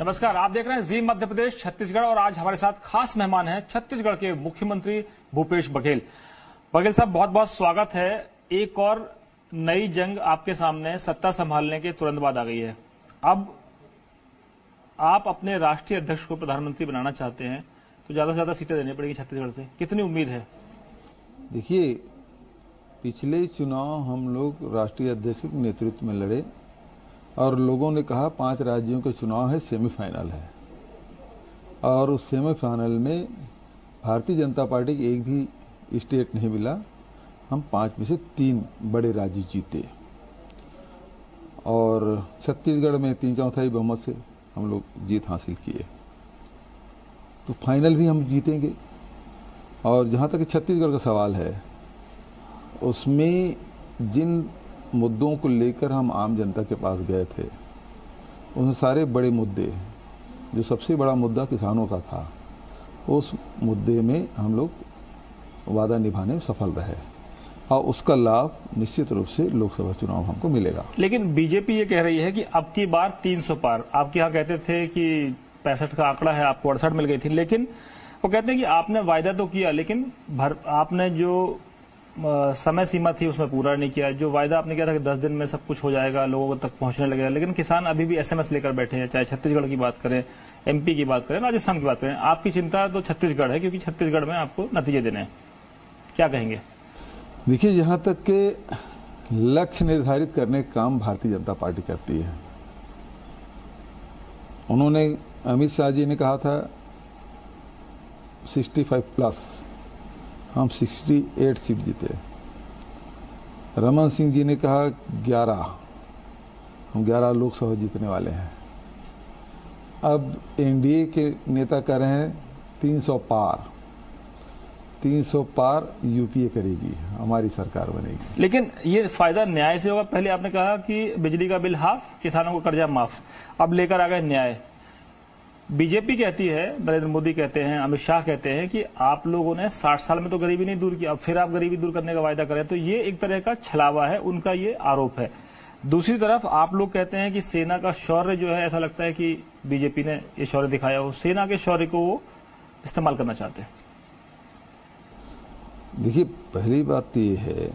नमस्कार, आप देख रहे हैं जी मध्य प्रदेश छत्तीसगढ़ और आज हमारे साथ खास मेहमान हैं छत्तीसगढ़ के मुख्यमंत्री भूपेश बघेल। बघेल साहब, बहुत बहुत स्वागत है। एक और नई जंग आपके सामने सत्ता संभालने के तुरंत बाद आ गई है। अब आप अपने राष्ट्रीय अध्यक्ष को प्रधानमंत्री बनाना चाहते हैं तो ज्यादा से ज्यादा सीटें देनी पड़ेगी छत्तीसगढ़ से, कितनी उम्मीद है? देखिए, पिछले चुनाव हम लोग राष्ट्रीय अध्यक्ष के नेतृत्व में लड़े और लोगों ने कहा 5 राज्यों के चुनाव है, सेमीफाइनल है, और उस सेमीफाइनल में भारतीय जनता पार्टी की एक भी स्टेट नहीं मिला। हम 5 में से 3 बड़े राज्य जीते और छत्तीसगढ़ में 3/4 बहुमत से हम लोग जीत हासिल किए, तो फाइनल भी हम जीतेंगे। और जहाँ तक छत्तीसगढ़ का सवाल है, उसमें जिन मुद्दों को लेकर हम आम जनता के पास गए थे, उन सारे बड़े मुद्दे, जो सबसे बड़ा मुद्दा किसानों का था, उस मुद्दे में हम लोग वादा निभाने में सफल रहे और उसका लाभ निश्चित रूप से लोकसभा चुनाव हमको मिलेगा। लेकिन बीजेपी ये कह रही है कि अब की बार 300 पार। आपके यहाँ कहते थे कि 65 का आंकड़ा है, आपको 68 मिल गई थी, लेकिन वो कहते हैं कि आपने वायदा तो किया लेकिन आपने जो समय सीमा थी उसमें पूरा नहीं किया। जो वायदा आपने किया था कि 10 दिन में सब कुछ हो जाएगा, लोगों तक पहुंचने लगेगा, लेकिन किसान अभी भी एसएमएस लेकर बैठे हैं। चाहे छत्तीसगढ़ की बात करें, एमपी की बात करें, राजस्थान की बात करें, आपकी चिंता तो छत्तीसगढ़ है क्योंकि छत्तीसगढ़ में आपको नतीजे देने हैं। क्या कहेंगे? देखिए, यहाँ तक के लक्ष्य निर्धारित करने का काम भारतीय जनता पार्टी करती है। उन्होंने, अमित शाह जी ने कहा था 65+, हम 68 सीट जीते। रमन सिंह जी ने कहा 11, हम 11 लोकसभा जीतने वाले हैं। अब एनडीए के नेता कह रहे हैं 300 पार, 300 पार यूपीए करेगी, हमारी सरकार बनेगी। लेकिन ये फायदा न्याय से होगा। पहले आपने कहा कि बिजली का बिल हाफ, किसानों को कर्जा माफ, अब लेकर आ गए न्याय। बीजेपी कहती है, नरेंद्र मोदी कहते हैं, अमित शाह कहते हैं कि आप लोगों ने 60 साल में तो गरीबी नहीं दूर की, अब फिर आप गरीबी दूर करने का वायदा करें, तो ये एक तरह का छलावा है, उनका ये आरोप है। दूसरी तरफ आप लोग कहते हैं कि सेना का शौर्य जो है, ऐसा लगता है कि बीजेपी ने ये शौर्य दिखाया हो, सेना के शौर्य को वो इस्तेमाल करना चाहते हैं। देखिए, पहली बात तो ये है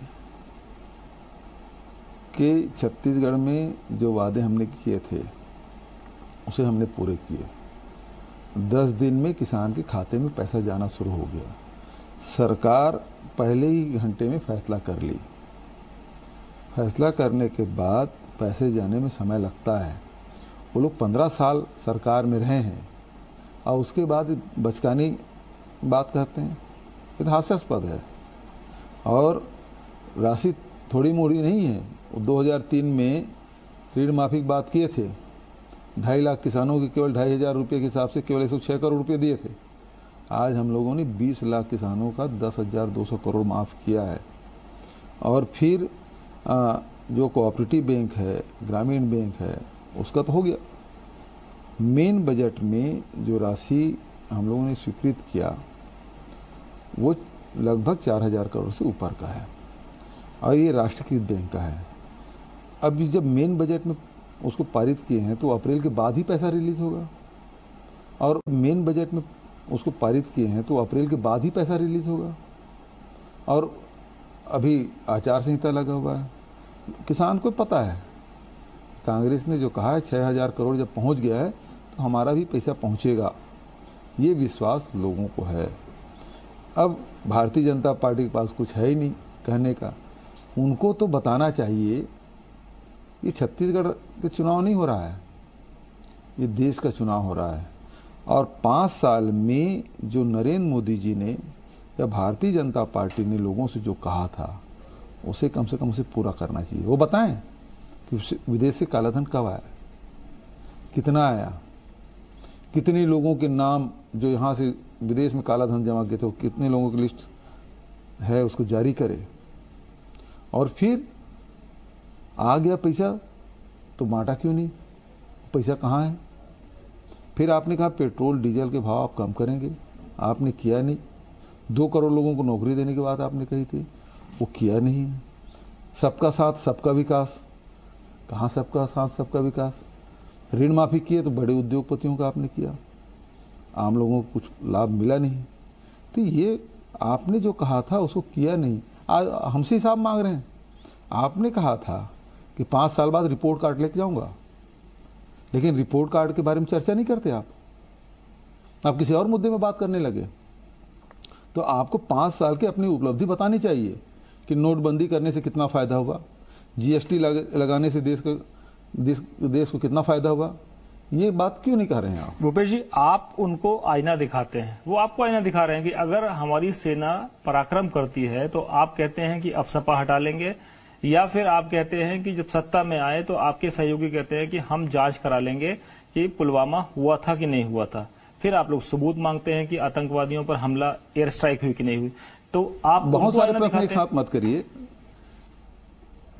कि छत्तीसगढ़ में जो वादे हमने किए थे उसे हमने पूरे किए। 10 दिन में किसान के खाते में पैसा जाना शुरू हो गया। सरकार पहले ही घंटे में फैसला कर ली। फैसला करने के बाद पैसे जाने में समय लगता है। वो लोग 15 साल सरकार में रहे हैं और उसके बाद बचकानी बात कहते हैं, ये तो हास्यास्पद है। और राशि थोड़ी मोड़ी नहीं है। 2003 में ऋण माफी की बात किए थे, 2.5 लाख किसानों के केवल 2,500 रुपये के हिसाब से केवल 106 करोड़ रुपये दिए थे। आज हम लोगों ने 20 लाख किसानों का 10,200 करोड़ माफ़ किया है। और फिर जो कोऑपरेटिव बैंक है, ग्रामीण बैंक है, उसका तो हो गया। मेन बजट में जो राशि हम लोगों ने स्वीकृत किया वो लगभग 4,000 करोड़ से ऊपर का है और ये राष्ट्रीयकृत बैंक का है। अब जब मेन बजट में उसको पारित किए हैं तो अप्रैल के बाद ही पैसा रिलीज होगा, और मेन बजट में उसको पारित किए हैं तो अप्रैल के बाद ही पैसा रिलीज होगा, और अभी आचार संहिता लगा हुआ है। किसान को पता है, कांग्रेस ने जो कहा है 6,000 करोड़ जब पहुंच गया है तो हमारा भी पैसा पहुंचेगा, ये विश्वास लोगों को है। अब भारतीय जनता पार्टी के पास कुछ है ही नहीं कहने का। उनको तो बताना चाहिए ये छत्तीसगढ़ का चुनाव नहीं हो रहा है, ये देश का चुनाव हो रहा है। और 5 साल में जो नरेंद्र मोदी जी ने या भारतीय जनता पार्टी ने लोगों से जो कहा था उसे कम से कम उसे पूरा करना चाहिए। वो बताएं कि विदेश से कालाधन कब आया, कितना आया, कितने लोगों के नाम जो यहाँ से विदेश में कालाधन जमा किए थे, कितने लोगों की लिस्ट है, उसको जारी करे। और फिर आ गया पैसा तो बांटा क्यों नहीं, पैसा कहाँ है? फिर आपने कहा पेट्रोल डीजल के भाव आप कम करेंगे, आपने किया नहीं। 2 करोड़ लोगों को नौकरी देने की बात आपने कही थी, वो किया नहीं। सबका साथ सबका विकास, कहाँ सबका साथ सबका विकास? ऋण माफी किए तो बड़े उद्योगपतियों का आपने किया, आम लोगों को कुछ लाभ मिला नहीं। तो ये आपने जो कहा था उसको किया नहीं, आज हमसे हिसाब मांग रहे हैं। आपने कहा था कि 5 साल बाद रिपोर्ट कार्ड लेके जाऊंगा, लेकिन रिपोर्ट कार्ड के बारे में चर्चा नहीं करते आप किसी और मुद्दे में बात करने लगे। तो आपको 5 साल की अपनी उपलब्धि बतानी चाहिए कि नोटबंदी करने से कितना फ़ायदा हुआ, जीएसटी लगाने से देश को कितना फ़ायदा हुआ। ये बात क्यों नहीं कर रहे हैं आप? भूपेश जी, आप उनको आईना दिखाते हैं, वो आपको आईना दिखा रहे हैं कि अगर हमारी सेना पराक्रम करती है तो आप कहते हैं कि अफसपा हटा लेंगे, या फिर आप कहते हैं कि जब सत्ता में आए तो आपके सहयोगी कहते हैं कि हम जांच करा लेंगे कि पुलवामा हुआ था कि नहीं हुआ था। फिर आप लोग सबूत मांगते हैं कि आतंकवादियों पर हमला, एयर स्ट्राइक हुई कि नहीं हुई। तो आप बहुत सारे प्रश्न एक साथ मत करिए।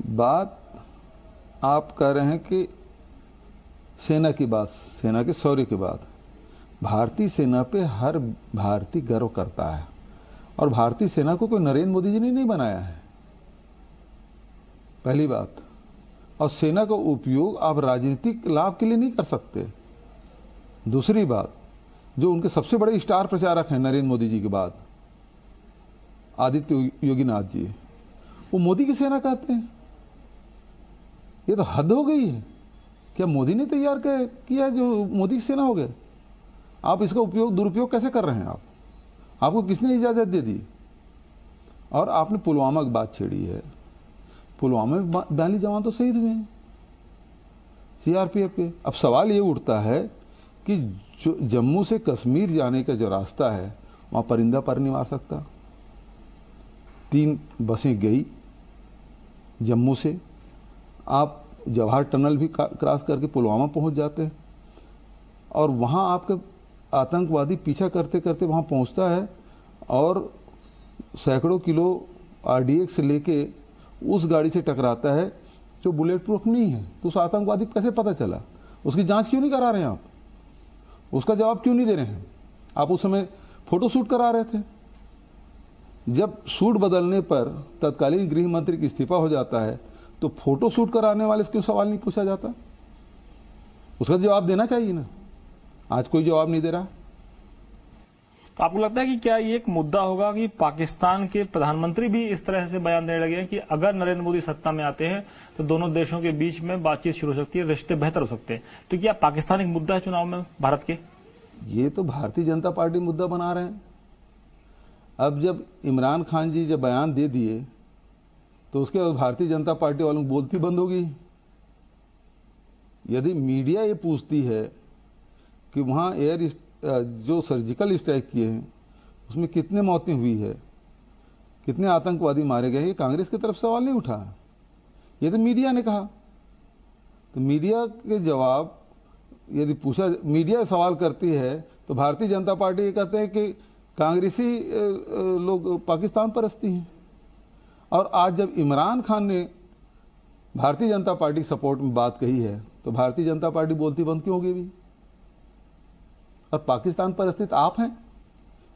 बात आप कह रहे हैं कि सेना की बात, सेना के शौर्य की बात। भारतीय सेना पे हर भारतीय गर्व करता है, और भारतीय सेना को कोई नरेंद्र मोदी जी ने नहीं बनाया है, पहली बात। और सेना का उपयोग आप राजनीतिक लाभ के लिए नहीं कर सकते। दूसरी बात, जो उनके सबसे बड़े स्टार प्रचारक हैं नरेंद्र मोदी जी के बाद, आदित्य योगीनाथ जी, वो मोदी की सेना कहते हैं। ये तो हद हो गई है। क्या मोदी ने तैयार किया जो मोदी की सेना हो गए? आप इसका दुरुपयोग कैसे कर रहे हैं? आपको किसने इजाज़त दे दी? और आपने पुलवामा की बात छेड़ी है। पुलवामा में 42 जवान तो शहीद हुए हैं सीआरपीएफ के। अब सवाल ये उठता है कि जो जम्मू से कश्मीर जाने का जो रास्ता है, वहाँ परिंदा पर नहीं मार सकता। 3 बसें गई जम्मू से, आप जवाहर टनल भी क्रॉस करके पुलवामा पहुंच जाते हैं, और वहां आपके आतंकवादी पीछा करते करते वहां पहुंचता है, और सैकड़ों किलो आरडीएक्स से लेके उस गाड़ी से टकराता है जो बुलेट प्रूफ नहीं है। तो उस आतंकवादी को कैसे पता चला? उसकी जांच क्यों नहीं करा रहे हैं आप? उसका जवाब क्यों नहीं दे रहे हैं? आप उस समय फोटो शूट करा रहे थे। जब सूट बदलने पर तत्कालीन गृह मंत्री की इस्तीफा हो जाता है, तो फोटो शूट कराने वाले से क्यों सवाल नहीं पूछा जाता? उसका जवाब देना चाहिए ना। आज कोई जवाब नहीं दे रहा। तो आपको लगता है कि क्या ये एक मुद्दा होगा कि पाकिस्तान के प्रधानमंत्री भी इस तरह से बयान देने लगे हैं कि अगर नरेंद्र मोदी सत्ता में आते हैं तो दोनों देशों के बीच में बातचीत शुरू हो सकती है, रिश्ते बेहतर हो सकते हैं? तो क्या पाकिस्तान एक मुद्दा है चुनाव में भारत के? ये तो भारतीय जनता पार्टी मुद्दा बना रहे हैं। अब जब इमरान खान जी जब बयान दे दिए तो उसके बाद भारतीय जनता पार्टी वालों को बोलती बंद हो गई। यदि मीडिया ये पूछती है कि वहाँ जो सर्जिकल स्ट्राइक किए हैं उसमें कितने मौतें हुई है, कितने आतंकवादी मारे गए, ये कांग्रेस की तरफ सवाल नहीं उठा, ये तो मीडिया ने कहा। तो मीडिया के जवाब यदि पूछा, मीडिया सवाल करती है तो भारतीय जनता पार्टी ये कहते हैं कि कांग्रेसी लोग पाकिस्तान परस्ती हैं। और आज जब इमरान खान ने भारतीय जनता पार्टी के सपोर्ट में बात कही है तो भारतीय जनता पार्टी बोलती बंद क्यों हो गई भी? और पाकिस्तान पर स्थित आप हैं,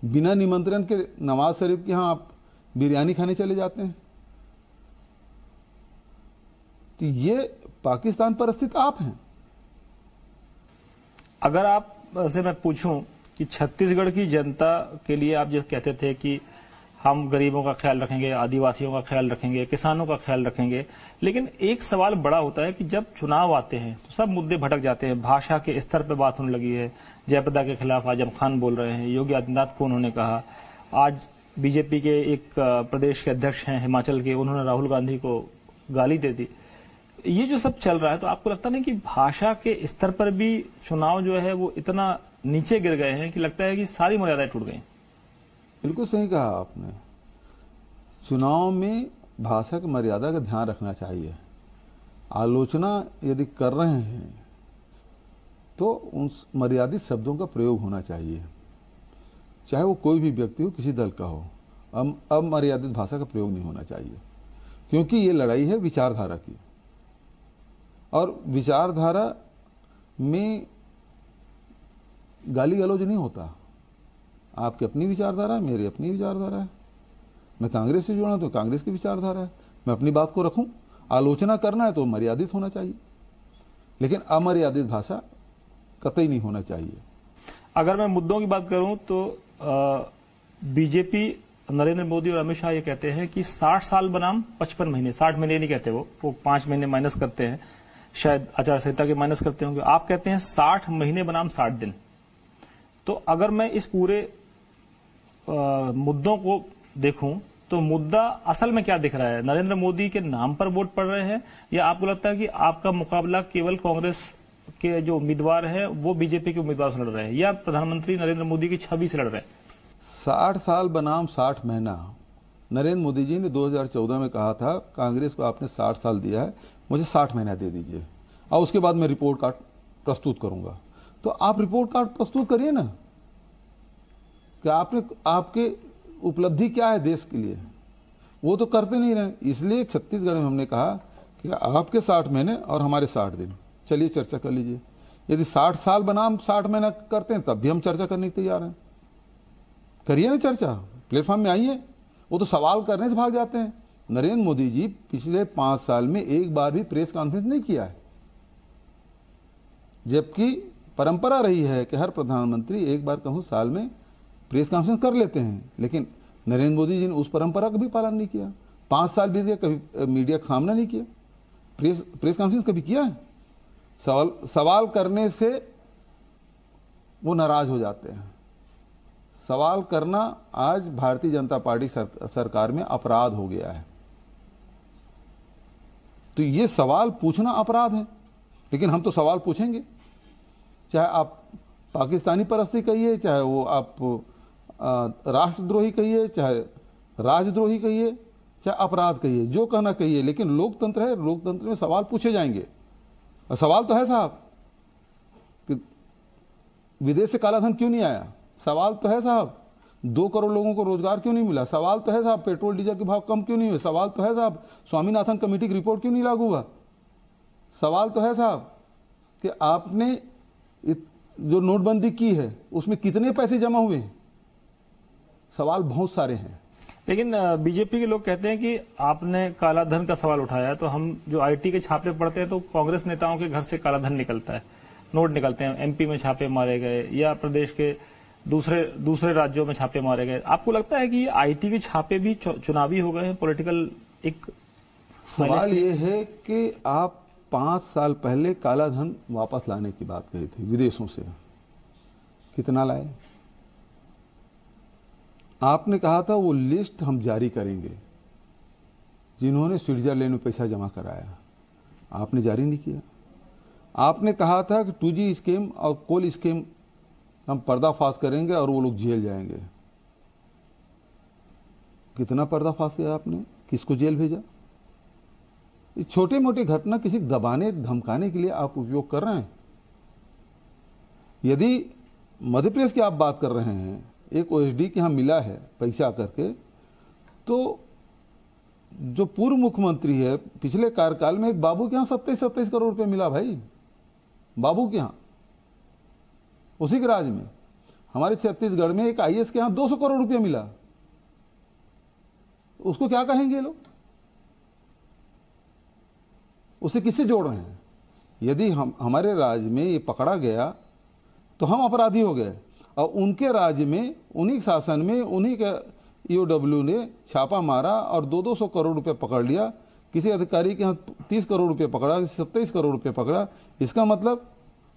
बिना निमंत्रण के नवाज शरीफ के यहाँ आप बिरयानी खाने चले जाते हैं। तो ये पाकिस्तान पर स्थित आप हैं। अगर आप से मैं पूछूं कि छत्तीसगढ़ की जनता के लिए आप जैसे कहते थे कि हम गरीबों का ख्याल रखेंगे, आदिवासियों का ख्याल रखेंगे, किसानों का ख्याल रखेंगे, लेकिन एक सवाल बड़ा होता है कि जब चुनाव आते हैं तो सब मुद्दे भटक जाते हैं। भाषा के स्तर पर बात होने लगी है, जयप्रदा के खिलाफ आजम खान बोल रहे हैं, योगी आदित्यनाथ को उन्होंने कहा, आज बीजेपी के एक प्रदेश के अध्यक्ष हैं हिमाचल के, उन्होंने राहुल गांधी को गाली दे दी। ये जो सब चल रहा है, तो आपको लगता नहीं कि भाषा के स्तर पर भी चुनाव जो है वो इतना नीचे गिर गए हैं कि लगता है कि सारी मर्यादाएं टूट गई? बिल्कुल सही कहा आपने। चुनाव में भाषा की मर्यादा का ध्यान रखना चाहिए। आलोचना यदि कर रहे हैं तो उन मर्यादित शब्दों का प्रयोग होना चाहिए, चाहे वो कोई भी व्यक्ति हो, किसी दल का हो। अमर्यादित भाषा का प्रयोग नहीं होना चाहिए, क्योंकि ये लड़ाई है विचारधारा की, और विचारधारा में गाली गलौज नहीं होता। आपकी अपनी विचारधारा है, मेरी अपनी विचारधारा है। मैं कांग्रेस से जुड़ा तो कांग्रेस की विचारधारा है, मैं अपनी बात को रखूं। आलोचना करना है तो मर्यादित होना चाहिए। लेकिन अमर्यादित भाषा कतई नहीं होना चाहिए। अगर मैं मुद्दों की बात करूं तो बीजेपी, नरेंद्र मोदी और अमित शाह ये कहते हैं कि 60 साल बनाम 55 महीने, 60 महीने नहीं कहते, वो 5 महीने माइनस करते हैं, शायद आचार संहिता के माइनस करते होंगे। आप कहते हैं 60 महीने बनाम 60 दिन। तो अगर मैं इस पूरे मुद्दों को देखूं तो मुद्दा असल में क्या दिख रहा है? नरेंद्र मोदी के नाम पर वोट पड़ रहे हैं, या आपको लगता है कि आपका मुकाबला केवल कांग्रेस के जो उम्मीदवार हैं वो बीजेपी के उम्मीदवार से लड़ रहे हैं, या प्रधानमंत्री नरेंद्र मोदी की छवि से लड़ रहे हैं? 60 साल बनाम 60 महीना, नरेंद्र मोदी जी ने 2014 में कहा था कांग्रेस को आपने 60 साल दिया है, मुझे 60 महीना दे दीजिए और उसके बाद मैं रिपोर्ट कार्ड प्रस्तुत करूंगा। तो आप रिपोर्ट कार्ड प्रस्तुत करिए ना कि आपके उपलब्धि क्या है देश के लिए, वो तो करते नहीं रहे। इसलिए छत्तीसगढ़ में हमने कहा कि आपके 60 महीने और हमारे 60 दिन, चलिए चर्चा कर लीजिए। यदि 60 साल बनाम 60 महीना करते हैं तब भी हम चर्चा करने के तैयार हैं। करिए ना चर्चा, प्लेटफॉर्म में आइए। वो तो सवाल करने से भाग जाते हैं। नरेंद्र मोदी जी पिछले 5 साल में एक बार भी प्रेस कॉन्फ्रेंस नहीं किया है, जबकि परंपरा रही है कि हर प्रधानमंत्री एक बार कहूं साल में प्रेस कॉन्फ्रेंस कर लेते हैं। लेकिन नरेंद्र मोदी जी ने उस परंपरा का भी पालन नहीं किया। 5 साल बीत गए, कभी मीडिया का सामना नहीं किया, प्रेस कॉन्फ्रेंस कभी किया है? सवाल करने से वो नाराज हो जाते हैं। सवाल करना आज भारतीय जनता पार्टी सरकार में अपराध हो गया है। तो ये सवाल पूछना अपराध है, लेकिन हम तो सवाल पूछेंगे, चाहे आप पाकिस्तानी परस्ती कहिए, चाहे वो आप राष्ट्रद्रोही कहिए, चाहे राजद्रोही कहिए, चाहे अपराध कहिए, जो कहना कहिए, लेकिन लोकतंत्र है, लोकतंत्र में सवाल पूछे जाएंगे। और सवाल तो है साहब कि विदेश से काला धन क्यों नहीं आया, सवाल तो है साहब 2 करोड़ लोगों को रोजगार क्यों नहीं मिला, सवाल तो है साहब पेट्रोल डीजल के भाव कम क्यों नहीं हुए, सवाल तो है साहब स्वामीनाथन कमेटी की रिपोर्ट क्यों नहीं लागू हुआ, सवाल तो है साहब कि आपने जो नोटबंदी की है उसमें कितने पैसे जमा हुए हैं। सवाल बहुत सारे हैं। लेकिन बीजेपी के लोग कहते हैं कि आपने काला धन का सवाल उठाया, तो हम जो आईटी के छापे पड़ते हैं तो कांग्रेस नेताओं के घर से काला धन निकलता है, नोट निकलते हैं, एमपी में छापे मारे गए या प्रदेश के दूसरे राज्यों में छापे मारे गए। आपको लगता है कि आईटी के छापे भी चुनावी हो गए हैं, पॉलिटिकल? एक सवाल ये है कि आप 5 साल पहले काला धन वापस लाने की बात कही थी विदेशों से, कितना लाए? आपने कहा था वो लिस्ट हम जारी करेंगे जिन्होंने स्विट्जरलैंड में पैसा जमा कराया, आपने जारी नहीं किया। आपने कहा था कि 2G स्कीम और कोल स्कीम हम पर्दाफाश करेंगे और वो लोग जेल जाएंगे। कितना पर्दाफाश किया आपने, किसको जेल भेजा? ये छोटे मोटे घटना किसी दबाने धमकाने के लिए आप उपयोग कर रहे हैं। यदि मध्य प्रदेश की आप बात कर रहे हैं, एक OSD के यहाँ मिला है पैसा करके, तो जो पूर्व मुख्यमंत्री है पिछले कार्यकाल में एक बाबू के यहाँ 27 करोड़ रुपए मिला भाई, बाबू के यहाँ, उसी के राज्य में। हमारे छत्तीसगढ़ में एक IAS के यहाँ 200 करोड़ रुपया मिला, उसको क्या कहेंगे लोग? उसे किससे जोड़ रहे हैं? यदि हमारे राज्य में ये पकड़ा गया तो हम अपराधी हो गए, और उनके राज्य में, उन्हीं के शासन में, उन्हीं के EOW ने छापा मारा और 200 करोड़ रुपए पकड़ लिया। किसी अधिकारी के यहाँ 30 करोड़ रुपए पकड़ा, 27 करोड़ रुपए पकड़ा। इसका मतलब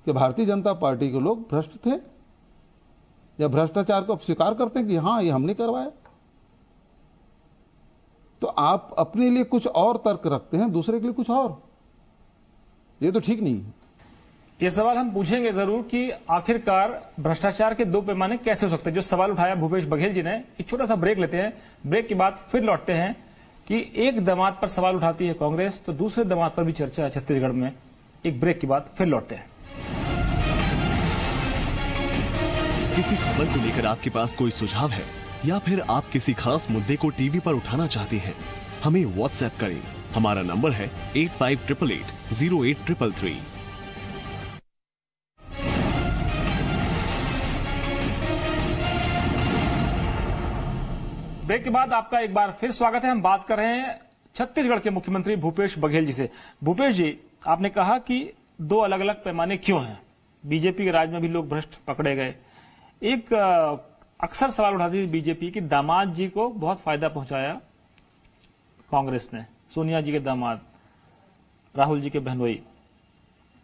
कि भारतीय जनता पार्टी के लोग भ्रष्ट थे या भ्रष्टाचार को स्वीकार करते हैं कि हाँ ये हमने करवाया। तो आप अपने लिए कुछ और तर्क रखते हैं, दूसरे के लिए कुछ और, ये तो ठीक नहीं है। ये सवाल हम पूछेंगे जरूर कि आखिरकार भ्रष्टाचार के 2 पैमाने कैसे हो सकते हैं, जो सवाल उठाया भूपेश बघेल जी ने। एक छोटा सा ब्रेक लेते हैं, ब्रेक के बाद फिर लौटते हैं कि एक दामाद पर सवाल उठाती है कांग्रेस, तो दूसरे दामाद पर भी चर्चा है छत्तीसगढ़ में। एक ब्रेक के बाद फिर लौटते हैं। किसी खबर को लेकर आपके पास कोई सुझाव है या फिर आप किसी खास मुद्दे को टीवी पर उठाना चाहते हैं, हमें व्हाट्सएप करें। हमारा नंबर है 8588083333। ब्रेक के बाद आपका एक बार फिर स्वागत है। हम बात कर रहे हैं छत्तीसगढ़ के मुख्यमंत्री भूपेश बघेल जी से। भूपेश जी, आपने कहा कि दो अलग अलग पैमाने क्यों हैं? बीजेपी के राज में भी लोग भ्रष्ट पकड़े गए। एक अक्सर सवाल उठाती थी बीजेपी कि दामाद जी को बहुत फायदा पहुंचाया कांग्रेस ने, सोनिया जी के दामाद, राहुल जी के बहनोई,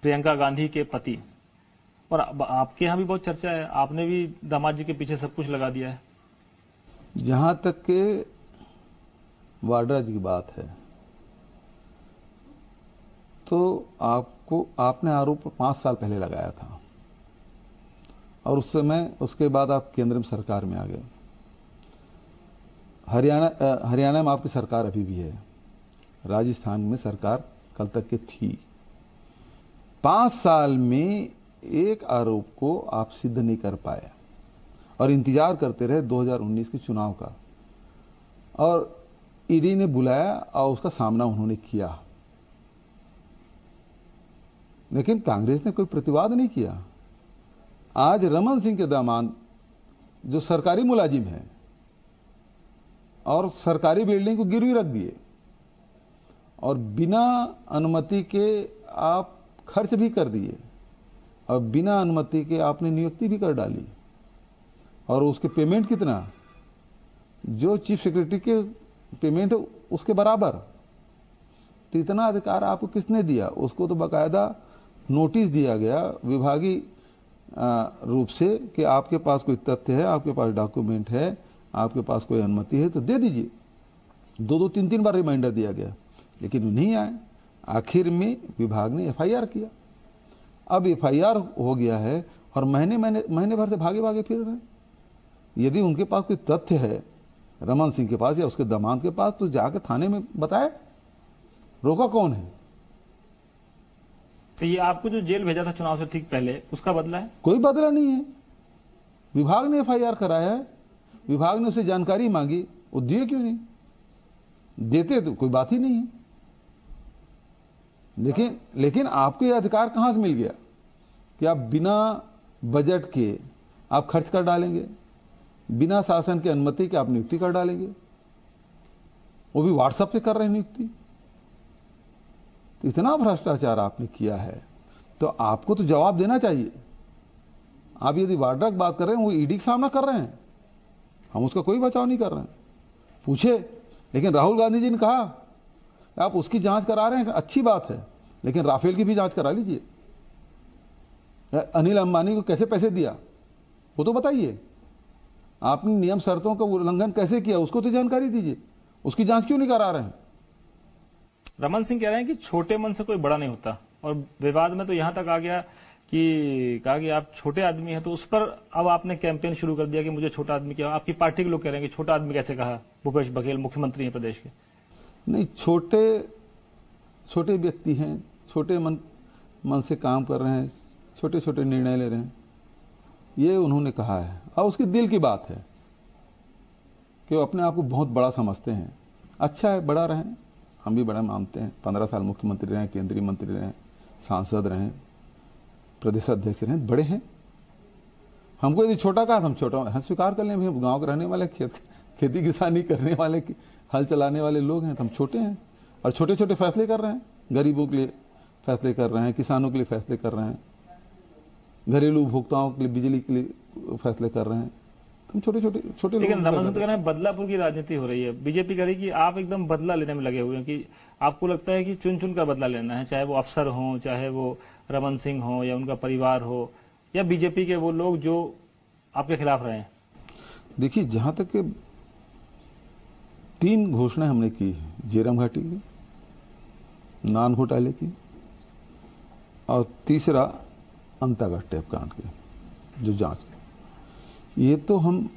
प्रियंका गांधी के पति, और आपके यहां भी बहुत चर्चा है, आपने भी दामाद जी के पीछे सब कुछ लगा दिया है। जहां तक के वाड्रा जी की बात है तो आपने आरोप 5 साल पहले लगाया था और उस समय, उसके बाद आप केंद्र में सरकार में आ गए। हरियाणा में आपकी सरकार अभी भी है, राजस्थान में सरकार कल तक की थी। 5 साल में एक आरोप को आप सिद्ध नहीं कर पाए और इंतजार करते रहे 2019 के चुनाव का, और ईडी ने बुलाया और उसका सामना उन्होंने किया, लेकिन कांग्रेस ने कोई प्रतिवाद नहीं किया। आज रमन सिंह के दामाद जो सरकारी मुलाजिम है और सरकारी बिल्डिंग को गिरवी रख दिए और बिना अनुमति के आप खर्च भी कर दिए और बिना अनुमति के आपने नियुक्ति भी कर डाली, और उसके पेमेंट कितना, जो चीफ सेक्रेटरी के पेमेंट उसके बराबर। तो इतना अधिकार आपको किसने दिया? उसको तो बाकायदा नोटिस दिया गया विभागीय रूप से कि आपके पास कोई तथ्य है, आपके पास डॉक्यूमेंट है, आपके पास कोई अनुमति है तो दे दीजिए। 2-2, 3-3 बार रिमाइंडर दिया गया, लेकिन नहीं आए। आखिर में विभाग ने एफआईआर किया। अब एफआईआर हो गया है और महीने भर से भागे भागे फिर रहे हैं। यदि उनके पास कोई तथ्य है रमन सिंह के पास या उसके दामाद के पास, तो जाकर थाने में बताए। रोका कौन है? तो ये आपको जो जेल भेजा था चुनाव से ठीक पहले, उसका बदला है? कोई बदला नहीं है। विभाग ने एफआईआर कराया है, विभाग ने उसे जानकारी मांगी, वो दिए क्यों नहीं? देते तो कोई बात ही नहीं है। लेकिन आपको यह अधिकार कहां से मिल गया कि आप बिना बजट के आप खर्च कर डालेंगे, बिना शासन की अनुमति के आप नियुक्ति कर डालेंगे, वो भी व्हाट्सएप पे कर रहे हैं नियुक्ति। इतना भ्रष्टाचार आपने किया है तो आपको तो जवाब देना चाहिए। आप यदि वाड्रा की बात कर रहे हैं, वो ईडी का सामना कर रहे हैं, हम उसका कोई बचाव नहीं कर रहे हैं, पूछे। लेकिन राहुल गांधी जी ने कहा आप उसकी जांच करा रहे हैं, अच्छी बात है, लेकिन राफेल की भी जांच करा लीजिए। अनिल अंबानी को कैसे पैसे दिया वो तो बताइए। आपने नियम शर्तों का उल्लंघन कैसे किया उसको तो जानकारी दीजिए। उसकी जांच क्यों नहीं करा रहे हैं? रमन सिंह कह रहे हैं कि छोटे मन से कोई बड़ा नहीं होता, और विवाद में तो यहां तक आ गया कि कहा कि आप छोटे आदमी हैं, तो उस पर अब आपने कैंपेन शुरू कर दिया कि मुझे छोटा आदमी क्या। आपकी पार्टी के लोग कह रहे हैं कि छोटा आदमी कैसे कहा? भूपेश बघेल मुख्यमंत्री हैं प्रदेश के। नहीं, छोटे व्यक्ति हैं, छोटे मन से काम कर रहे हैं, छोटे छोटे निर्णय ले रहे हैं, ये उन्होंने कहा है। और उसकी दिल की बात है कि वो अपने आप को बहुत बड़ा समझते हैं। अच्छा है, बड़ा रहें, हम भी बड़ा मानते हैं। 15 साल मुख्यमंत्री रहे, केंद्रीय मंत्री रहे, सांसद रहे, प्रदेश अध्यक्ष रहे, बड़े हैं। हमको यदि छोटा कहा, हम छोटा हम स्वीकार कर लें। हम गाँव के रहने वाले, खेती किसानी करने वाले, हल चलाने वाले लोग हैं, तो हम छोटे हैं और छोटे छोटे फैसले कर रहे हैं। गरीबों के लिए फैसले कर रहे हैं, किसानों के लिए फैसले कर रहे हैं, घरेलू उपभोक्ताओं के लिए, बिजली के लिए फैसले कर रहे हैं। हम छोटे। लेकिन रमन सिंह तो कह रहे हैं बदलापुर की राजनीति हो रही है। बीजेपी कह रही है कि आप एकदम बदला लेने में लगे हुए हैं, कि आपको लगता है कि चुन चुन कर बदला लेना है, चाहे वो अफसर हो, चाहे वो रमन सिंह हो या उनका परिवार हो, या बीजेपी के वो लोग जो आपके खिलाफ रहे हैं। देखिए, जहां तक के 3 घोषणाएं हमने की, जेरम घाटी की, नान घोटाले की, और तीसरा अंतागढ़ टेप कांड की जो जांच। ये तो हम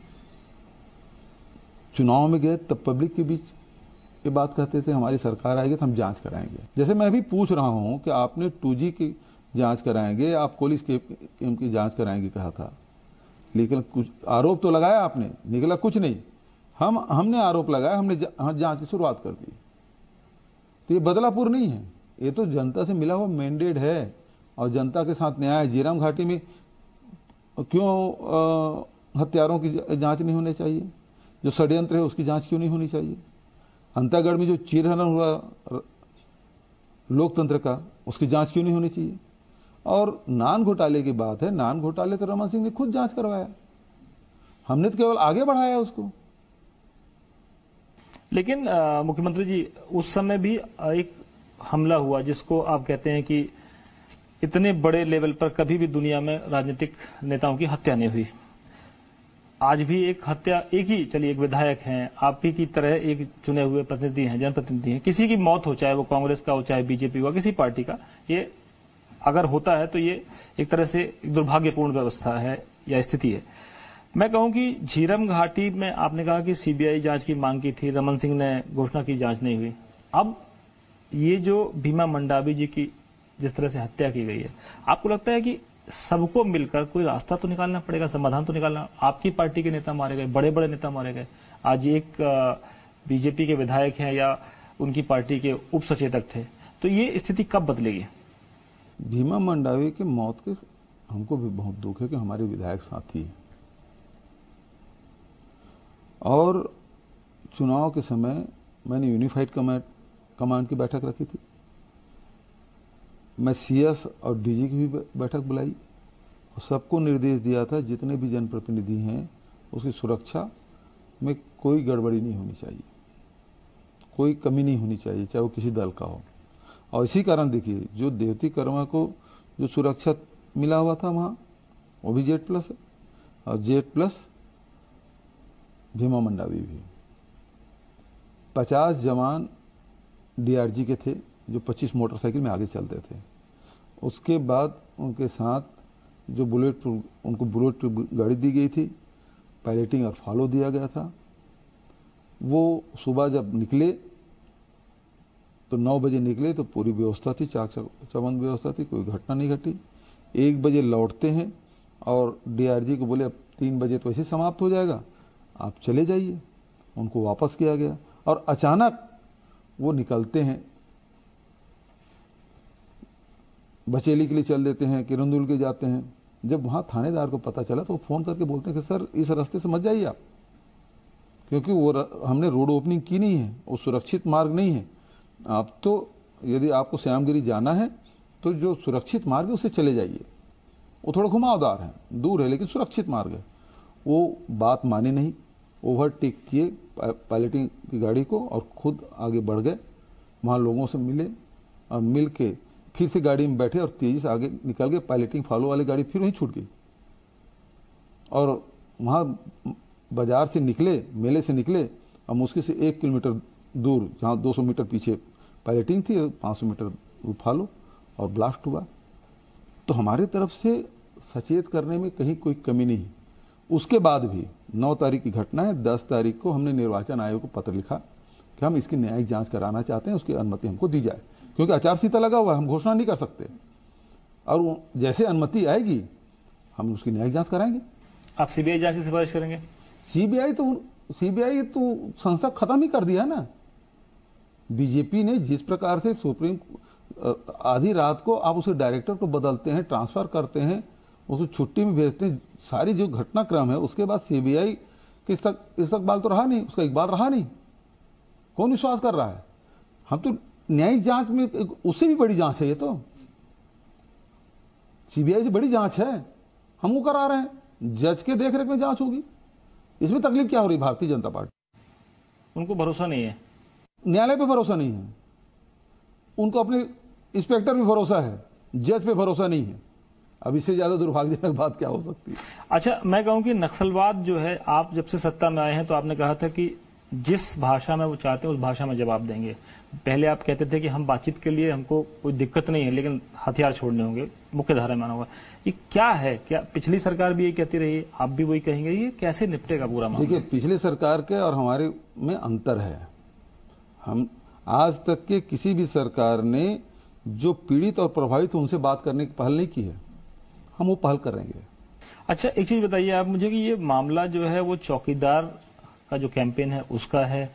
चुनाव में गए तब पब्लिक के बीच ये बात कहते थे हमारी सरकार आएगी तो हम जांच कराएंगे। जैसे मैं भी पूछ रहा हूं कि आपने 2G की जांच कराएंगे, आप पुलिस की जांच कराएंगे कहा था, लेकिन कुछ आरोप तो लगाया आपने, निकला कुछ नहीं। हमने आरोप लगाया, हमने जांच की शुरुआत कर दी। तो ये बदलापुर नहीं है, ये तो जनता से मिला हुआ मैंडेट है और जनता के साथ न्याय। जेरम घाटी में क्यों हत्यारों की जांच नहीं होनी चाहिए? जो षड्यंत्र है उसकी जांच क्यों नहीं होनी चाहिए? अंतागढ़ में जो चीरहरण हुआ लोकतंत्र का, उसकी जांच क्यों नहीं होनी चाहिए? और नान घोटाले की बात है, नान घोटाले तो रमन सिंह ने खुद जांच करवाया, हमने तो केवल आगे बढ़ाया उसको। लेकिन मुख्यमंत्री जी, उस समय भी एक हमला हुआ जिसको आप कहते हैं कि इतने बड़े लेवल पर कभी भी दुनिया में राजनीतिक नेताओं की हत्या नहीं हुई। आज भी एक हत्या, एक ही, चलिए एक विधायक हैं, आप ही की तरह एक चुने हुए प्रतिनिधि हैं, जनप्रतिनिधि हैं, किसी की मौत हो, चाहे वो कांग्रेस का हो, चाहे बीजेपी का, किसी पार्टी का, ये अगर होता है तो ये एक तरह से दुर्भाग्यपूर्ण व्यवस्था है या स्थिति है। मैं कहूं कि झीरम घाटी में आपने कहा कि सीबीआई जांच की मांग की थी, रमन सिंह ने घोषणा की, जांच नहीं हुई। अब ये जो भीमा मंडावी जी की जिस तरह से हत्या की गई है, आपको लगता है कि सबको मिलकर कोई रास्ता तो निकालना पड़ेगा, समाधान तो निकालना? आपकी पार्टी के नेता मारे गए, बड़े बड़े नेता मारे गए, आज एक बीजेपी के विधायक हैं या उनकी पार्टी के उप सचेतक थे, तो ये स्थिति कब बदलेगी? भीमा मंडावी की मौत के हमको भी बहुत दुख है कि हमारे विधायक साथी हैं, और चुनाव के समय मैंने यूनिफाइड कमांड की बैठक रखी थी, मैं सीएस और डीजी की भी बैठक बुलाई और सबको निर्देश दिया था जितने भी जनप्रतिनिधि हैं उसकी सुरक्षा में कोई गड़बड़ी नहीं होनी चाहिए, कोई कमी नहीं होनी चाहिए, चाहे वो किसी दल का हो। और इसी कारण देखिए, जो देवती कर्मा को जो सुरक्षा मिला हुआ था वहाँ, वो भी Z+ है, और Z+ भीमा मंडावी भी। 50 जवान DRG के थे जो 25 मोटरसाइकिल में आगे चलते थे। उसके बाद उनके साथ जो उनको बुलेट प्रूफ गाड़ी दी गई थी, पायलटिंग और फॉलो दिया गया था। वो सुबह जब निकले तो 9 बजे निकले तो पूरी व्यवस्था थी, चाक चौबंद व्यवस्था थी, कोई घटना नहीं घटी। 1 बजे लौटते हैं और DRG को बोले अब 3 बजे तो ऐसे समाप्त हो जाएगा, आप चले जाइए। उनको वापस किया गया और अचानक वो निकलते हैं, बचेली के लिए चल देते हैं, किरंदुल के जाते हैं। जब वहाँ थानेदार को पता चला तो वो फ़ोन करके बोलते हैं कि सर इस रास्ते से मत जाइए आप, क्योंकि वो हमने रोड ओपनिंग की नहीं है, वो सुरक्षित मार्ग नहीं है। आप तो यदि आपको श्यामगिरी जाना है तो जो सुरक्षित मार्ग है उससे चले जाइए, वो थोड़ा घुमावदार है, दूर है लेकिन सुरक्षित मार्ग है। वो बात माने नहीं, ओवरटेक किए पायलटिंग की गाड़ी को और खुद आगे बढ़ गए। वहाँ लोगों से मिले और मिल के फिर से गाड़ी में बैठे और तेजी से आगे निकल गए। पायलटिंग फॉलो वाली गाड़ी फिर वहीं छूट गई और वहाँ बाजार से निकले, मेले से निकले और मुश्किल से 1 किलोमीटर दूर, जहाँ 200 मीटर पीछे पायलटिंग थी, 500 मीटर फॉलो, और ब्लास्ट हुआ। तो हमारे तरफ से सचेत करने में कहीं कोई कमी नहीं। उसके बाद भी 9 तारीख की घटना है, 10 तारीख को हमने निर्वाचन आयोग को पत्र लिखा कि हम इसकी न्यायिक जांच कराना चाहते हैं, उसकी अनुमति हमको दी जाए, क्योंकि आचार संहिता लगा हुआ है, हम घोषणा नहीं कर सकते। और जैसे अनुमति आएगी हम उसकी न्यायिक जांच कराएंगे। आप सीबीआई जांच की सिफारिश करेंगे? सीबीआई तो संस्था खत्म ही कर दिया है ना। बीजेपी ने जिस प्रकार से सुप्रीम आधी रात को आप उसे डायरेक्टर को बदलते हैं, ट्रांसफर करते हैं, उसे छुट्टी में भेजते हैं, सारी जो घटनाक्रम है, उसके बाद सीबीआई के इस्तकबाल तो रहा नहीं, उसका इकबाल रहा नहीं। कौन विश्वास कर रहा है? हम तो न्यायिक जांच में, उससे भी बड़ी जांच है ये, तो सीबीआई से बड़ी जांच है, हम वो करा रहे हैं। जज के देखरेख में जांच होगी, इसमें तकलीफ क्या हो रही भारतीय जनता पार्टी? उनको भरोसा नहीं है, न्यायालय पे भरोसा नहीं है, उनको अपने इंस्पेक्टर पे भरोसा है, जज पे भरोसा नहीं है। अब इससे ज्यादा दुर्भाग्यजनक बात क्या हो सकती है? अच्छा, मैं कहूं कि नक्सलवाद जो है, आप जब से सत्ता में आए हैं तो आपने कहा था कि जिस भाषा में वो चाहते हैं उस भाषा में जवाब देंगे। पहले आप कहते थे कि हम बातचीत के लिए, हमको कोई दिक्कत नहीं है, लेकिन हथियार छोड़ने होंगे, मुख्य धारा में आना होगा। ये क्या है? क्या पिछली सरकार भी यही कहती रही, आप भी वही कहेंगे? ये कैसे निपटेगा पूरा मामला? देखिए, पिछली सरकार के और हमारे में अंतर है। हम आज तक के किसी भी सरकार ने जो पीड़ित और प्रभावित उनसे बात करने की पहल नहीं की है, हम वो पहल करेंगे। अच्छा, एक चीज बताइए आप मुझे कि ये मामला जो है वो चौकीदार का जो कैंपेन है उसका है,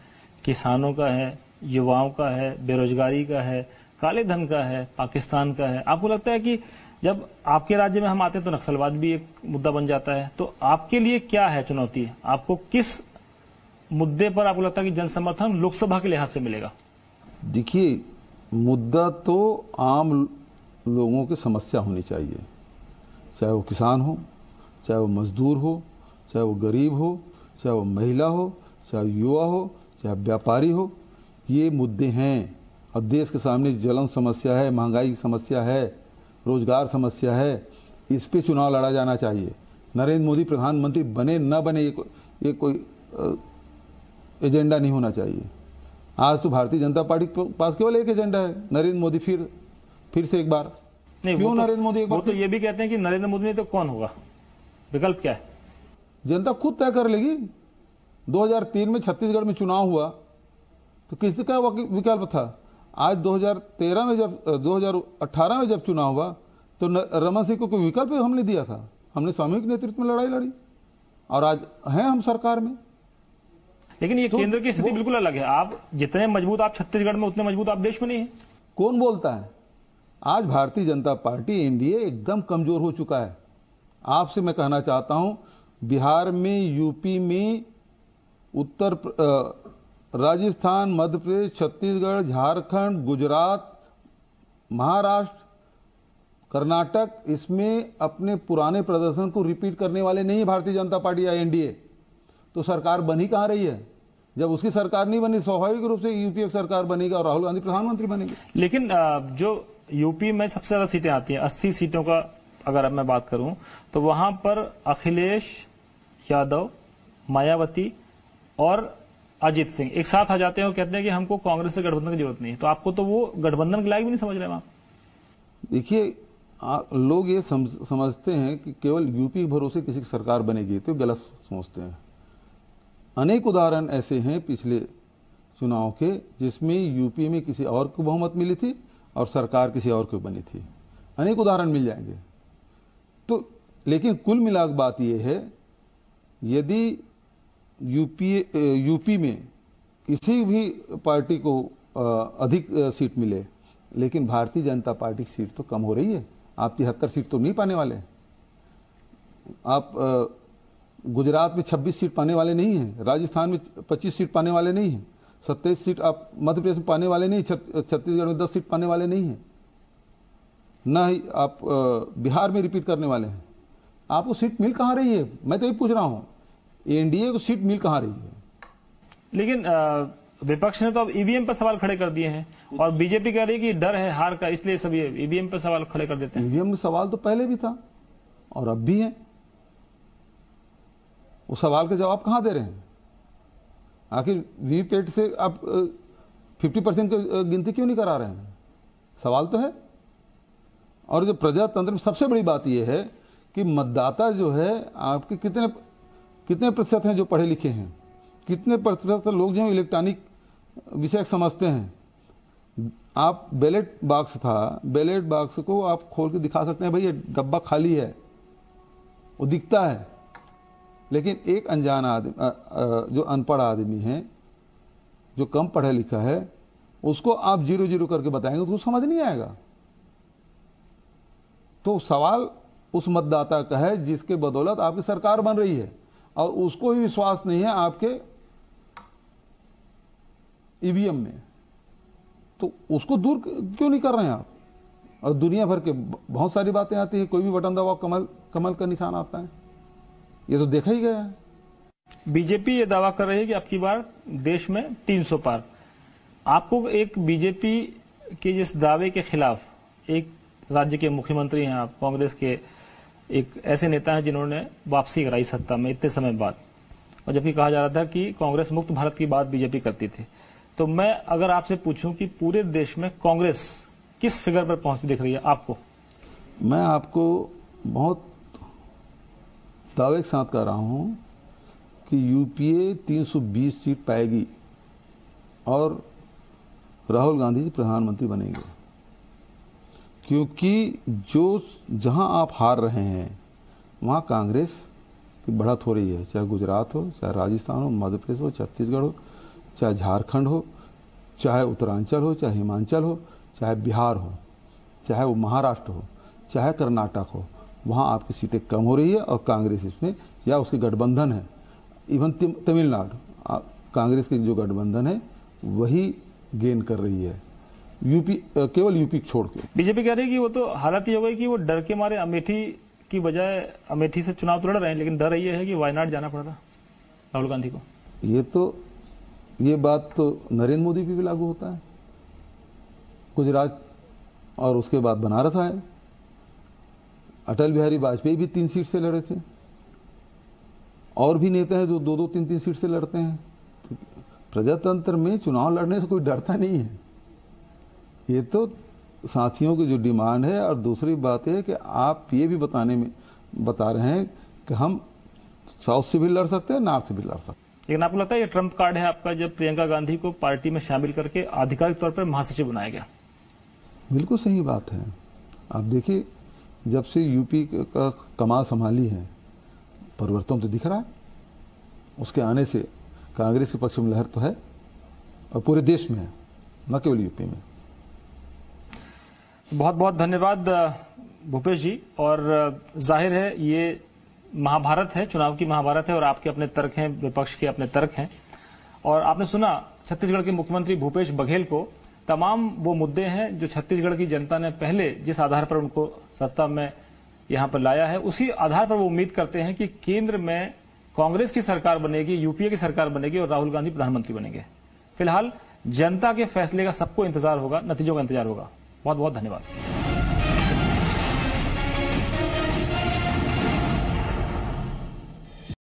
किसानों का है, युवाओं का है, बेरोजगारी का है, काले धन का है, पाकिस्तान का है। आपको लगता है कि जब आपके राज्य में हम आते हैं तो नक्सलवाद भी एक मुद्दा बन जाता है, तो आपके लिए क्या है चुनौती? आपको किस मुद्दे पर आपको लगता है कि जन समर्थन लोकसभा के लिहाज से मिलेगा? देखिए, मुद्दा तो आम लोगों की समस्या होनी चाहिए, चाहे वो किसान हो, चाहे वो मजदूर हो, चाहे वो गरीब हो, चाहे वो महिला हो, चाहे युवा हो, चाहे व्यापारी हो। ये मुद्दे हैं। और देश के सामने जलन समस्या है, महंगाई की समस्या है, रोजगार समस्या है, इस पे चुनाव लड़ा जाना चाहिए। नरेंद्र मोदी प्रधानमंत्री बने न बने ये कोई एजेंडा नहीं होना चाहिए। आज तो भारतीय जनता पार्टी के पास केवल एक एजेंडा है, नरेंद्र मोदी फिर से एक बार। नहीं, क्यों नरेंद्र मोदी एक बार? वो तो ये भी कहते हैं कि नरेंद्र मोदी नहीं तो कौन होगा, विकल्प क्या है? जनता खुद तय कर लेगी। 2003 में छत्तीसगढ़ में चुनाव हुआ तो किसका विकल्प था? आज 2013 में जब 2018 में जब चुनाव हुआ तो रमन सिंह को कोई विकल्प हमने दिया था? हमने सामूहिक नेतृत्व में लड़ाई लड़ी और आज हैं हम सरकार में। लेकिन ये तो केंद्र की स्थिति बिल्कुल अलग है। आप जितने मजबूत आप छत्तीसगढ़ में, उतने मजबूत आप देश में नहीं है। कौन बोलता है? आज भारतीय जनता पार्टी एनडीए एकदम कमजोर हो चुका है। आपसे मैं कहना चाहता हूं, बिहार में, यूपी में, राजस्थान, मध्य प्रदेश, छत्तीसगढ़, झारखंड, गुजरात, महाराष्ट्र, कर्नाटक, इसमें अपने पुराने प्रदर्शन को रिपीट करने वाले नहीं है भारतीय जनता पार्टी या एनडीए। तो सरकार बन ही कहाँ रही है? जब उसकी सरकार नहीं बनी, स्वाभाविक रूप से यूपीए की सरकार बनेगा और राहुल गांधी प्रधानमंत्री बनेंगे। लेकिन जो यूपी में सबसे ज्यादा सीटें आती हैं, 80 सीटों का अगर अब मैं बात करूं, तो वहां पर अखिलेश यादव, मायावती और अजीत सिंह एक साथ आ जाते हैं और कहते हैं कि हमको कांग्रेस से गठबंधन की जरूरत नहीं है। तो आपको तो वो गठबंधन के लायक भी नहीं समझ रहे आप? देखिए, लोग ये समझते हैं कि केवल यूपी के भरोसे किसी की सरकार बनेगी, तो गलत सोचते हैं। अनेक उदाहरण ऐसे हैं पिछले चुनाव के जिसमें यूपी में किसी और को बहुमत मिली थी और सरकार किसी और को बनी थी। अनेक उदाहरण मिल जाएंगे। तो लेकिन कुल मिलाकर बात यह है, यदि यूपी में किसी भी पार्टी को अधिक सीट मिले, लेकिन भारतीय जनता पार्टी की सीट तो कम हो रही है। आप 73 सीट तो नहीं पाने वाले। आप गुजरात में 26 सीट पाने वाले नहीं हैं, राजस्थान में 25 सीट पाने वाले नहीं हैं, 27 सीट आप मध्य प्रदेश में पाने वाले नहीं, छत्तीसगढ़ में 10 सीट पाने वाले नहीं हैं, ना ही आप बिहार में रिपीट करने वाले हैं। आपको सीट मिल कहाँ रही है? मैं तो ये पूछ रहा हूँ, एनडीए को सीट मिल कहाँ रही है? लेकिन विपक्ष ने तो अब ईवीएम पर सवाल खड़े कर दिए हैं और बीजेपी कह रही है कि डर है हार का, इसलिए सब ये ईवीएम पर सवाल खड़े कर देते हैं। ईवीएम में सवाल तो पहले भी था और अब भी है। उस सवाल का जवाब कहाँ दे रहे हैं? आखिर वीवीपैट से आप 50% की गिनती क्यों नहीं करा रहे हैं? सवाल तो है। और जो प्रजातंत्र में सबसे बड़ी बात यह है कि मतदाता जो है आपके कितने प्रतिशत हैं जो पढ़े लिखे हैं, कितने प्रतिशत लोग जो इलेक्ट्रॉनिक विषय समझते हैं। आप बैलेट बॉक्स था, बैलेट बॉक्स को आप खोल के दिखा सकते हैं, भाई ये डब्बा खाली है, वो दिखता है। लेकिन एक अनजान आदमी, जो अनपढ़ आदमी है, जो कम पढ़ा लिखा है, उसको आप 0-0 करके बताएंगे तो समझ नहीं आएगा। तो सवाल उस मतदाता का है जिसके बदौलत आपकी सरकार बन रही है और उसको ही विश्वास नहीं है आपके ईवीएम में, तो उसको दूर क्यों नहीं कर रहे हैं आप? और दुनिया भर के बहुत सारी बातें आती हैं, कोई भी बटन दबाओ कमल का निशान आता है, ये तो देखा ही गया है। बीजेपी ये दावा कर रही है कि अब की बार देश में 300 पार। आपको एक बीजेपी के इस दावे के खिलाफ एक राज्य के मुख्यमंत्री हैं आप, कांग्रेस के एक ऐसे नेता हैं जिन्होंने वापसी कराई सत्ता में इतने समय बाद, और जबकि कहा जा रहा था कि कांग्रेस मुक्त भारत की बात बीजेपी करती थी। तो मैं अगर आपसे पूछूं कि पूरे देश में कांग्रेस किस फिगर पर पहुंचती दिख रही है आपको? मैं आपको बहुत दावे के साथ कह रहा हूं कि यूपीए 320 सीट पाएगी और राहुल गांधी जी प्रधानमंत्री बनेंगे। क्योंकि जहां आप हार रहे हैं वहां कांग्रेस की बढ़त हो रही है, चाहे गुजरात हो, चाहे राजस्थान हो, मध्य प्रदेश हो, छत्तीसगढ़ हो, चाहे झारखंड हो, चाहे उत्तरांचल हो, चाहे हिमाचल हो, चाहे बिहार हो, चाहे वो महाराष्ट्र हो, चाहे कर्नाटक हो, वहाँ आपकी सीटें कम हो रही है और कांग्रेस इसमें या उसके गठबंधन है। इवन तमिलनाडु कांग्रेस के जो गठबंधन है वही गेन कर रही है। यूपी केवल यूपी छोड़ के। बीजेपी कह रही है कि वो तो हालत ये हो गई कि वो डर के मारे अमेठी की बजाय अमेठी से चुनाव तो लड़ रहे हैं, लेकिन डर ये है कि वायनाड जाना पड़ रहा राहुल गांधी को। ये बात तो नरेंद्र मोदी पे भी लागू होता है। गुजरात और उसके बाद बनारस आए। अटल बिहारी वाजपेयी भी 3 सीट से लड़े थे, और भी नेता हैं जो 2-2, 3-3 सीट से लड़ते हैं। तो प्रजातंत्र में चुनाव लड़ने से कोई डरता नहीं है। ये तो साथियों की जो डिमांड है। और दूसरी बात है कि आप ये भी बता रहे हैं कि हम साउथ से भी लड़ सकते हैं, नॉर्थ से भी लड़ सकते हैं। लेकिन आपको लगता है ये ट्रम्प कार्ड है आपका, जब प्रियंका गांधी को पार्टी में शामिल करके आधिकारिक तौर पर महासचिव बनाया गया? बिल्कुल सही बात है। आप देखिए, जब से यूपी का कमान संभाली है, परिवर्तन तो दिख रहा है। उसके आने से कांग्रेस के पक्ष में लहर तो है, और पूरे देश में है, न केवल यूपी में। बहुत बहुत धन्यवाद भूपेश जी। और जाहिर है ये महाभारत है, चुनाव की महाभारत है, और आपके अपने तर्क हैं, विपक्ष के अपने तर्क हैं। और आपने सुना छत्तीसगढ़ के मुख्यमंत्री भूपेश बघेल को, तमाम वो मुद्दे हैं जो छत्तीसगढ़ की जनता ने पहले जिस आधार पर उनको सत्ता में यहां पर लाया है, उसी आधार पर वो उम्मीद करते हैं कि केंद्र में कांग्रेस की सरकार बनेगी, यूपीए की सरकार बनेगी और राहुल गांधी प्रधानमंत्री बनेंगे। फिलहाल जनता के फैसले का सबको इंतजार होगा, नतीजों का इंतजार होगा। बहुत बहुत धन्यवाद।